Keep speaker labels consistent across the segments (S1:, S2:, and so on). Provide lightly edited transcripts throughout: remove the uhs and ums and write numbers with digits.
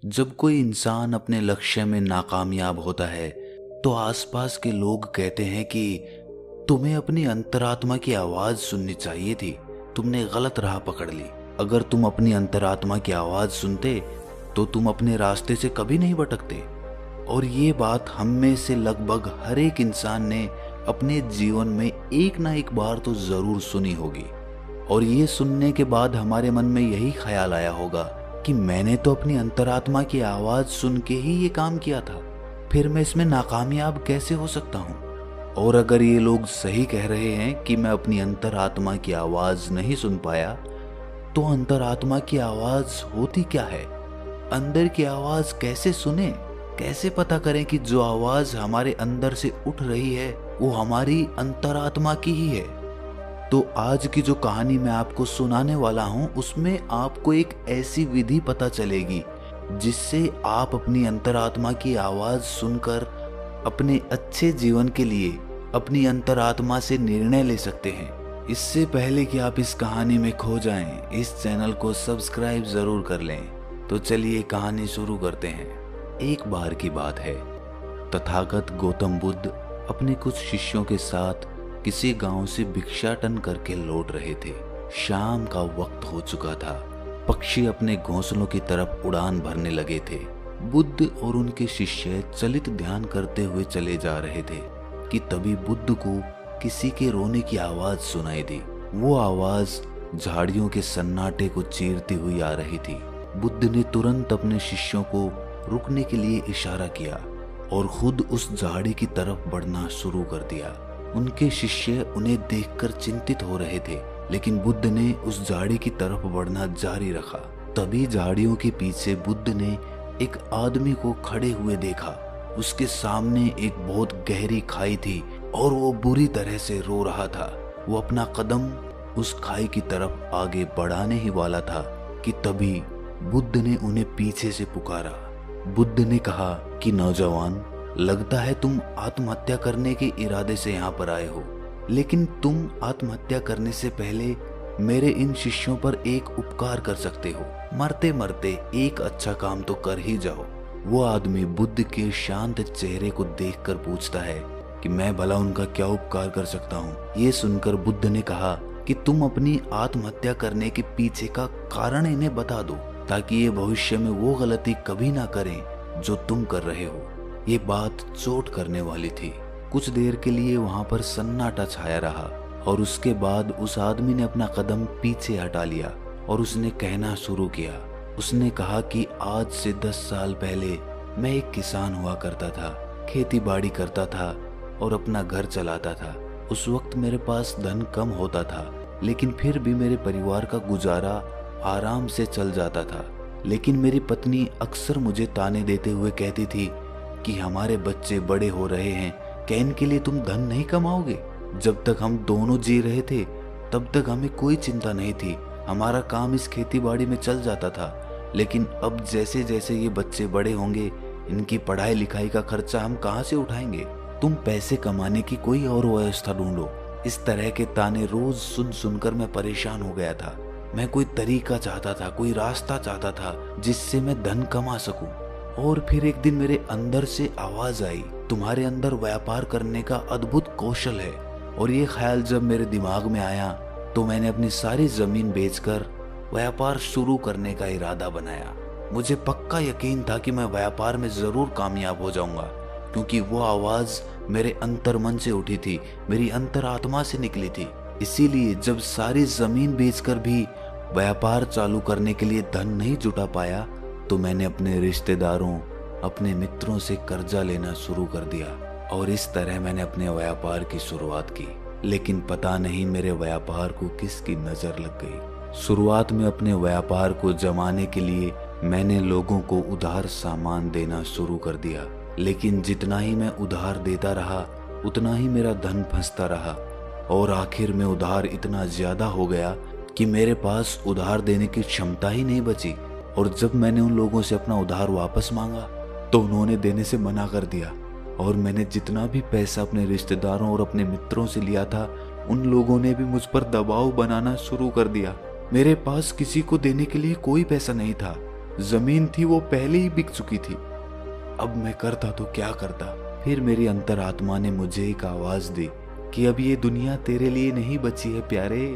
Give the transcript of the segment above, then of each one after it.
S1: जब कोई इंसान अपने लक्ष्य में नाकामयाब होता है तो आसपास के लोग कहते हैं कि तुम्हें अपनी अंतरात्मा की आवाज सुननी चाहिए थी, तुमने गलत राह पकड़ ली। अगर तुम अपनी अंतरात्मा की आवाज सुनते तो तुम अपने रास्ते से कभी नहीं भटकते। और ये बात हम में से लगभग हर एक इंसान ने अपने जीवन में एक ना एक बार तो जरूर सुनी होगी। और ये सुनने के बाद हमारे मन में यही ख्याल आया होगा कि मैंने तो अपनी अंतरात्मा की आवाज सुन के ही ये काम किया था, फिर मैं इसमें नाकामयाब कैसे हो सकता हूँ। और अगर ये लोग सही कह रहे हैं कि मैं अपनी अंतरात्मा की आवाज नहीं सुन पाया, तो अंतरात्मा की आवाज होती क्या है? अंदर की आवाज कैसे सुने? कैसे पता करें कि जो आवाज हमारे अंदर से उठ रही है वो हमारी अंतरात्मा की ही है? तो आज की जो कहानी मैं आपको सुनाने वाला हूं उसमें आपको एक ऐसी विधि पता चलेगी जिससे आप अपनी अंतरात्मा की आवाज सुनकर अपने अच्छे जीवन के लिए अपनी अंतरात्मा से निर्णय ले सकते हैं। इससे पहले कि आप इस कहानी में खो जाएं, इस चैनल को सब्सक्राइब जरूर कर लें। तो चलिए कहानी शुरू करते हैं। एक बार की बात है, तथागत गौतम बुद्ध अपने कुछ शिष्यों के साथ किसी गांव से भिक्षाटन करके लौट रहे थे। शाम का वक्त हो चुका था, पक्षी अपने घोंसलों की तरफ उड़ान भरने लगे थे। बुद्ध और उनके शिष्य चलित ध्यान करते हुए चले जा रहे थे कि तभी बुद्ध को किसी के रोने की आवाज सुनाई दी। वो आवाज झाड़ियों के सन्नाटे को चीरती हुई आ रही थी। बुद्ध ने तुरंत अपने शिष्यों को रुकने के लिए इशारा किया और खुद उस झाड़ी की तरफ बढ़ना शुरू कर दिया। उनके शिष्य उन्हें देखकर चिंतित हो रहे थे, लेकिन बुद्ध ने उस झाड़ी की तरफ बढ़ना जारी रखा। तभी झाड़ियों के पीछे बुद्ध ने एक आदमी को खड़े हुए देखा। उसके सामने एक बहुत गहरी खाई थी और वो बुरी तरह से रो रहा था। वो अपना कदम उस खाई की तरफ आगे बढ़ाने ही वाला था कि तभी बुद्ध ने उन्हें पीछे से पुकारा। बुद्ध ने कहा कि नौजवान, लगता है तुम आत्महत्या करने के इरादे से यहाँ पर आए हो, लेकिन तुम आत्महत्या करने से पहले मेरे इन शिष्यों पर एक उपकार कर सकते हो। मरते मरते एक अच्छा काम तो कर ही जाओ। वो आदमी बुद्ध के शांत चेहरे को देखकर पूछता है कि मैं भला उनका क्या उपकार कर सकता हूँ। ये सुनकर बुद्ध ने कहा कि तुम अपनी आत्महत्या करने के पीछे का कारण इन्हें बता दो, ताकि ये भविष्य में वो गलती कभी ना करें जो तुम कर रहे हो। ये बात चोट करने वाली थी। कुछ देर के लिए वहां पर सन्नाटा छाया रहा और उसके बाद उस आदमी ने अपना कदम पीछे हटा लिया और उसने कहना शुरू किया। उसने कहा कि आज से 10 साल पहले मैं एक किसान हुआ करता था, खेती बाड़ी करता था और अपना घर चलाता था। उस वक्त मेरे पास धन कम होता था, लेकिन फिर भी मेरे परिवार का गुजारा आराम से चल जाता था। लेकिन मेरी पत्नी अक्सर मुझे ताने देते हुए कहती थी कि हमारे बच्चे बड़े हो रहे हैं, क्या इनके लिए तुम धन नहीं कमाओगे? जब तक हम दोनों जी रहे थे तब तक हमें कोई चिंता नहीं थी, हमारा काम इस खेती बाड़ी में चल जाता था। लेकिन अब जैसे जैसे ये बच्चे बड़े होंगे, इनकी पढ़ाई लिखाई का खर्चा हम कहाँ से उठाएंगे? तुम पैसे कमाने की कोई और व्यवस्था ढूंढो। इस तरह के ताने रोज सुन सुनकर मैं परेशान हो गया था। मैं कोई तरीका चाहता था, कोई रास्ता चाहता था जिससे मैं धन कमा सकूं। और फिर एक दिन मेरे अंदर से आवाज आई, तुम्हारे अंदर व्यापार करने का अद्भुत कौशल है। और ये ख्याल जब मेरे दिमाग में आया तो मैंने अपनी सारी जमीन बेचकर व्यापार शुरू करने का इरादा बनाया। मुझे पक्का यकीन था कि मैं व्यापार में जरूर कामयाब हो जाऊंगा, क्योंकि वो आवाज मेरे अंतर्मन से उठी थी, मेरी अंतरात्मा से निकली थी। इसीलिए जब सारी जमीन बेचकर भी व्यापार चालू करने के लिए धन नहीं जुटा पाया तो मैंने अपने रिश्तेदारों, अपने मित्रों से कर्जा लेना शुरू कर दिया और इस तरह मैंने अपने व्यापार की शुरुआत की। लेकिन पता नहीं मेरे व्यापार को किसकी नजर लग गई। शुरुआत में अपने व्यापार को जमाने के लिए मैंने लोगों को उधार सामान देना शुरू कर दिया, लेकिन जितना ही मैं उधार देता रहा उतना ही मेरा धन फंसता रहा और आखिर में उधार इतना ज्यादा हो गया कि मेरे पास उधार देने की क्षमता ही नहीं बची। और जब मैंने उन लोगों से अपना उधार वापस मांगा तो उन्होंने देने से मना कर दिया और मैंने जितना भी पैसा अपने रिश्तेदारों और अपने मित्रों से लिया था उन लोगों ने भी मुझ पर दबाव बनाना शुरू कर दिया। मेरे पास किसी को देने के लिए कोई पैसा नहीं था। जमीन थी वो पहले ही बिक चुकी थी। अब मैं करता तो क्या करता। फिर मेरी अंतरात्मा ने मुझे एक आवाज दी कि अब ये दुनिया तेरे लिए नहीं बची है प्यारे,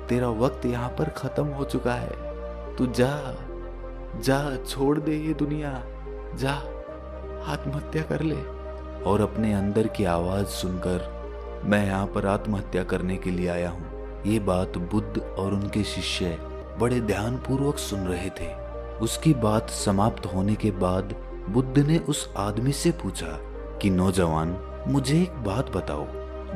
S1: तेरा वक्त यहाँ पर खत्म हो चुका है। तू जा जा, छोड़ दे ये दुनिया, जा आत्महत्या कर ले। और अपने अंदर की आवाज सुनकर मैं यहाँ पर आत्महत्या करने के लिए आया हूँ। ये बात बुद्ध और उनके शिष्य बड़े ध्यानपूर्वक सुन रहे थे। उसकी बात समाप्त होने के बाद बुद्ध ने उस आदमी से पूछा कि नौजवान, मुझे एक बात बताओ,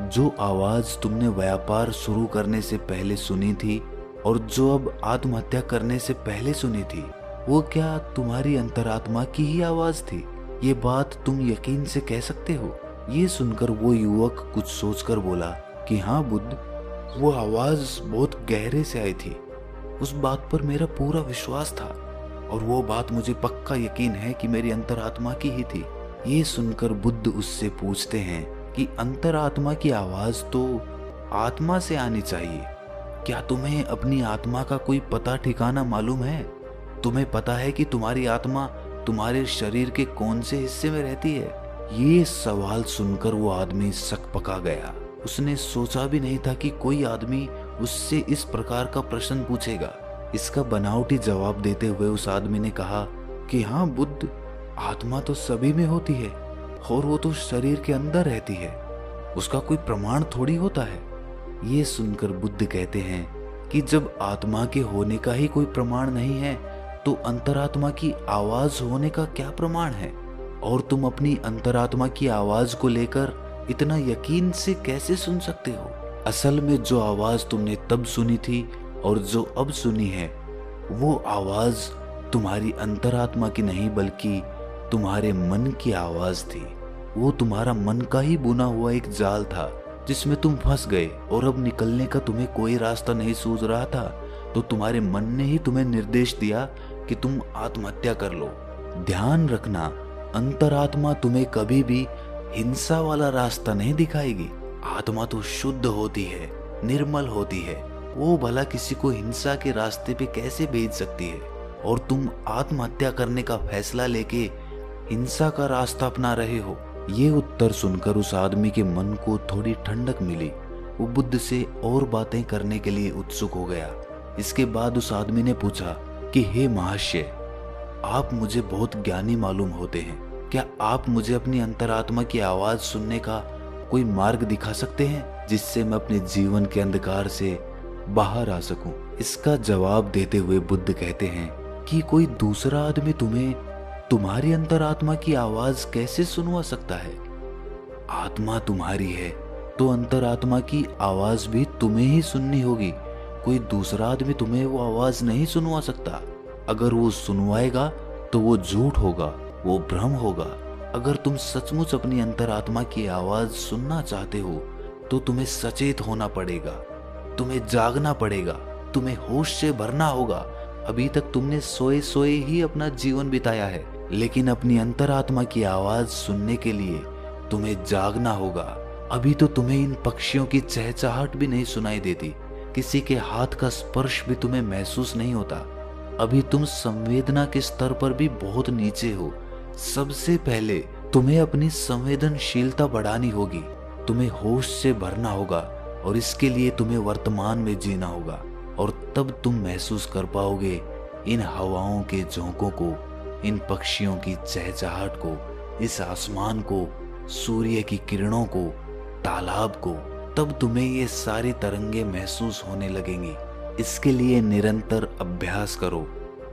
S1: जो आवाज तुमने व्यापार शुरू करने से पहले सुनी थी और जो अब आत्महत्या करने से पहले सुनी थी, वो क्या तुम्हारी अंतरात्मा की ही आवाज थी? ये बात तुम यकीन से कह सकते हो? ये सुनकर वो युवक कुछ सोचकर बोला कि हाँ बुद्ध, वो आवाज बहुत गहरे से आई थी। उस बात पर मेरा पूरा विश्वास था और वो बात मुझे पक्का यकीन है कि मेरी अंतरात्मा की ही थी। ये सुनकर बुद्ध उससे पूछते हैं कि अंतरात्मा की आवाज तो आत्मा से आनी चाहिए। क्या तुम्हें अपनी आत्मा का कोई पता ठिकाना मालूम है? तुम्हें पता है कि तुम्हारी आत्मा तुम्हारे शरीर के कौन से हिस्से में रहती है? ये सवाल सुनकर वो आदमी सकपका गया। उसने सोचा भी नहीं था कि कोई आदमी उससे इस प्रकार का प्रश्न पूछेगा। इसका बनावटी जवाब देते हुए उस आदमी ने कहा कि हाँ बुद्ध, आत्मा तो सभी में होती है और वो तो शरीर के अंदर रहती है, उसका कोई प्रमाण थोड़ी होता है। ये सुनकर बुद्ध कहते हैं कि जब आत्मा के होने का ही कोई प्रमाण नहीं है तो अंतरात्मा की आवाज होने का क्या प्रमाण है? और तुम अपनी अंतरात्मा की आवाज को लेकर इतना यकीन से कैसे सुन सकते हो? असल में जो आवाज तुमने तब सुनी थी और जो अब सुनी है, वो आवाज तुम्हारी अंतरात्मा की नहीं बल्कि तुम्हारे मन की आवाज थी। वो तुम्हारा मन का ही बुना हुआ एक जाल था जिसमें तुम फंस गए और अब निकलने का तुम्हें कोई रास्ता नहीं सूझ रहा था, तो तुम्हारे मन ने ही तुम्हें निर्देश दिया कि तुम आत्महत्या कर लो। ध्यान रखना, अंतरात्मा तुम्हें कभी भी हिंसा वाला रास्ता नहीं दिखाएगी। आत्मा तो शुद्ध होती है, निर्मल होती है, वो भला किसी को हिंसा के रास्ते पे कैसे भेज सकती है? और तुम आत्महत्या करने का फैसला लेके हिंसा का रास्ता अपना रहे हो। ये उत्तर सुनकर उस आदमी के मन को थोड़ी ठंडक मिली। वो बुद्ध से और बातें करने के लिए उत्सुक हो गया। इसके बाद उस आदमी ने पूछा कि हे महाशय, आप मुझे बहुत ज्ञानी मालूम होते हैं, क्या आप मुझे अपनी अंतरात्मा की आवाज सुनने का कोई मार्ग दिखा सकते हैं जिससे मैं अपने जीवन के अंधकार से बाहर आ सकूं? इसका जवाब देते हुए बुद्ध कहते हैं कि कोई दूसरा आदमी तुम्हें तुम्हारी अंतरात्मा की आवाज कैसे सुनवा सकता है? आत्मा तुम्हारी है तो अंतरात्मा की आवाज भी तुम्हें ही सुननी होगी। कोई दूसरा आदमी तुम्हें वो आवाज नहीं सुनवा सकता। अगर वो सुनवाएगा तो वो झूठ होगा, वो भ्रम होगा। अगर तुम सचमुच अपनी अंतरात्मा की आवाज सुनना चाहते हो तो तुम्हें सचेत होना पड़ेगा, तुम्हें जागना पड़ेगा, तुम्हें होश से भरना होगा। अभी तक तुमने सोए सोए ही अपना जीवन बिताया है, लेकिन अपनी अंतरात्मा की आवाज सुनने के लिए तुम्हें जागना होगा। अभी तो तुम्हें इन पक्षियों की चहचहाहट भी नहीं सुनाई देती, किसी के हाथ का स्पर्श भी तुम्हें महसूस नहीं होता। अभी तुम संवेदना के स्तर पर भी बहुत नीचे हो। सबसे पहले तुम्हें अपनी संवेदनशीलता बढ़ानी होगी, तुम्हें होश से भरना होगा और इसके लिए तुम्हें वर्तमान में जीना होगा। और तब तुम महसूस कर पाओगे इन हवाओं के झोंकों को, इन पक्षियों की चहचहाहट को, इस आसमान को, सूर्य की किरणों को, तालाब को। तब तुम्हें ये सारी तरंगे महसूस होने लगेंगी। इसके लिए निरंतर अभ्यास करो,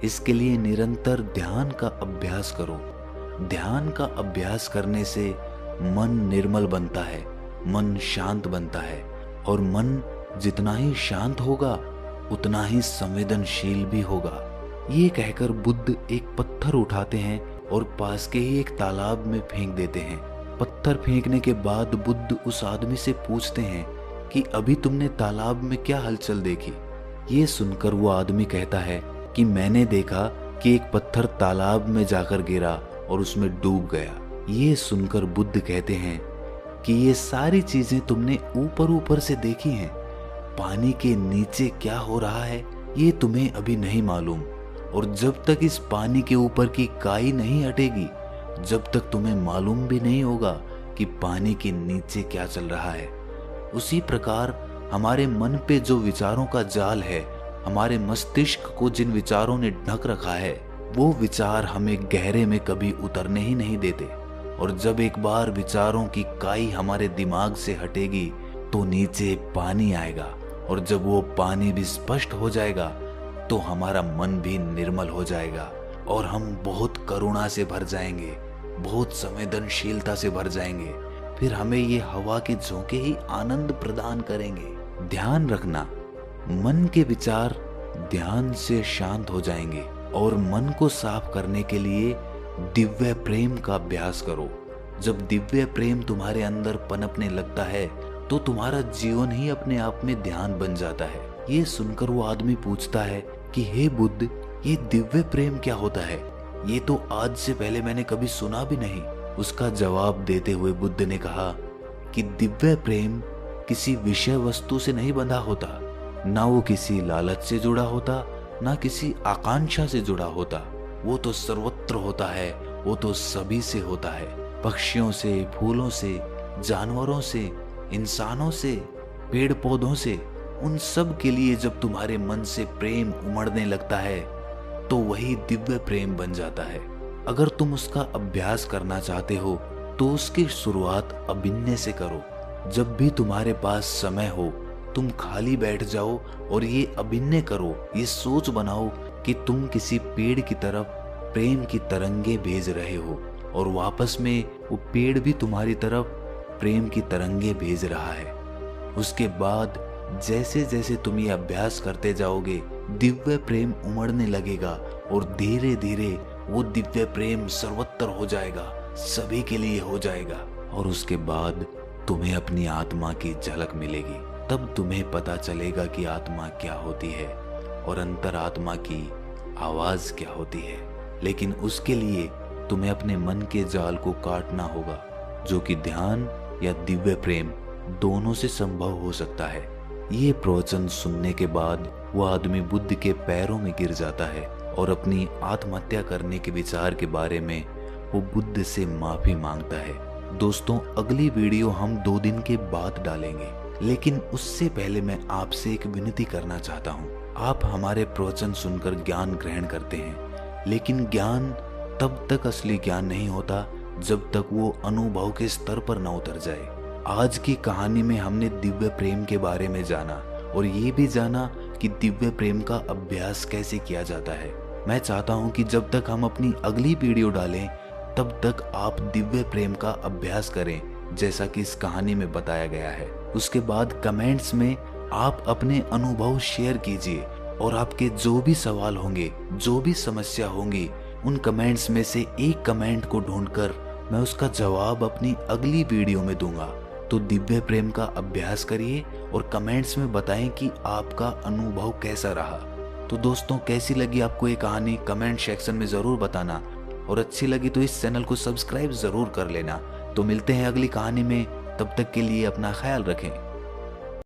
S1: इसके लिए निरंतर ध्यान का अभ्यास करो। ध्यान का अभ्यास करने से मन निर्मल बनता है, मन शांत बनता है, और मन जितना ही शांत होगा उतना ही संवेदनशील भी होगा। ये कहकर बुद्ध एक पत्थर उठाते हैं और पास के ही एक तालाब में फेंक देते हैं। पत्थर फेंकने के बाद बुद्ध उस आदमी से पूछते हैं कि अभी तुमने तालाब में क्या हलचल देखी? ये सुनकर वो आदमी कहता है कि मैंने देखा कि एक पत्थर तालाब में जाकर गिरा और उसमें डूब गया। ये सुनकर बुद्ध कहते हैं कि ये सारी चीजें तुमने ऊपर ऊपर से देखी हैं, पानी के नीचे क्या हो रहा है ये तुम्हें अभी नहीं मालूम। और जब तक इस पानी के ऊपर की काई नहीं हटेगी, जब तक तुम्हें मालूम भी नहीं होगा कि पानी के नीचे क्या चल रहा है। उसी प्रकार हमारे मन पे जो विचारों का जाल है, हमारे मस्तिष्क को जिन विचारों ने ढक रखा है, वो विचार हमें गहरे में कभी उतरने ही नहीं देते। और जब एक बार विचारों की काई हमारे दिमाग से हटेगी तो नीचे पानी आएगा, और जब वो पानी भी स्पष्ट हो जाएगा तो हमारा मन भी निर्मल हो जाएगा और हम बहुत करुणा से भर जाएंगे, बहुत संवेदनशीलता से भर जाएंगे। फिर हमें ये हवा के झोंके ही आनंद प्रदान करेंगे। ध्यान रखना, मन के विचार ध्यान से शांत हो जाएंगे। और मन को साफ करने के लिए दिव्य प्रेम का अभ्यास करो। जब दिव्य प्रेम तुम्हारे अंदर पनपने लगता है तो तुम्हारा जीवन ही अपने आप में ध्यान बन जाता है। ये सुनकर वो आदमी पूछता है कि हे बुद्ध, ये दिव्य प्रेम क्या होता है? ये तो आज से पहले मैंने कभी सुना भी नहीं। उसका जवाब देते हुए बुद्ध ने कहा कि दिव्य प्रेम किसी विषय वस्तु से नहीं बंधा होता, ना वो किसी लालच से जुड़ा होता, ना किसी आकांक्षा से जुड़ा होता। वो तो सर्वत्र होता है, वो तो सभी से होता है, पक्षियों से, फूलों से, जानवरों से, इंसानों से, पेड़ पौधों से। उन सब के लिए जब तुम्हारे मन से प्रेम उमड़ने लगता है तो वही दिव्य प्रेम बन जाता है। अगर तुम उसका अभ्यास करना चाहते हो तो उसकी शुरुआत अभिनय से करो। जब भी तुम्हारे पास समय हो तुम खाली बैठ जाओ और ये अभिनय करो, ये सोच बनाओ कि तुम किसी पेड़ की तरफ प्रेम की तरंगे भेज रहे हो और वापस में वो पेड़ भी तुम्हारी तरफ प्रेम की तरंगे भेज रहा है। उसके बाद जैसे जैसे तुम ये अभ्यास करते जाओगे दिव्य प्रेम उमड़ने लगेगा और धीरे धीरे वो दिव्य प्रेम सर्वत्र हो जाएगा, सभी के लिए हो जाएगा। और उसके बाद तुम्हें अपनी आत्मा की झलक मिलेगी। तब तुम्हें पता चलेगा कि आत्मा क्या होती है और अंतरात्मा की आवाज क्या होती है। लेकिन उसके लिए तुम्हें अपने मन के जाल को काटना होगा, जो कि ध्यान या दिव्य प्रेम दोनों से संभव हो सकता है। ये प्रवचन सुनने के बाद वह आदमी बुद्ध के पैरों में गिर जाता है और अपनी आत्महत्या करने के विचार के बारे में वो बुद्ध से माफी मांगता है। दोस्तों, अगली वीडियो हम 2 दिन के बाद डालेंगे, लेकिन उससे पहले मैं आपसे एक विनती करना चाहता हूँ। आप हमारे प्रवचन सुनकर ज्ञान ग्रहण करते हैं, लेकिन ज्ञान तब तक असली ज्ञान नहीं होता जब तक वो अनुभव के स्तर पर न उतर जाए। आज की कहानी में हमने दिव्य प्रेम के बारे में जाना और ये भी जाना कि दिव्य प्रेम का अभ्यास कैसे किया जाता है। मैं चाहता हूँ कि जब तक हम अपनी अगली वीडियो डालें तब तक आप दिव्य प्रेम का अभ्यास करें, जैसा कि इस कहानी में बताया गया है। उसके बाद कमेंट्स में आप अपने अनुभव शेयर कीजिए और आपके जो भी सवाल होंगे, जो भी समस्या होंगी, उन कमेंट्स में से एक कमेंट को ढूंढकर मैं उसका जवाब अपनी अगली वीडियो में दूंगा। तो दिव्य प्रेम का अभ्यास करिए और कमेंट्स में बताएं कि आपका अनुभव कैसा रहा। तो दोस्तों, कैसी लगी आपको ये कहानी कमेंट सेक्शन में जरूर बताना, और अच्छी लगी तो इस चैनल को सब्सक्राइब जरूर कर लेना। तो मिलते हैं अगली कहानी में, तब तक के लिए अपना ख्याल रखें।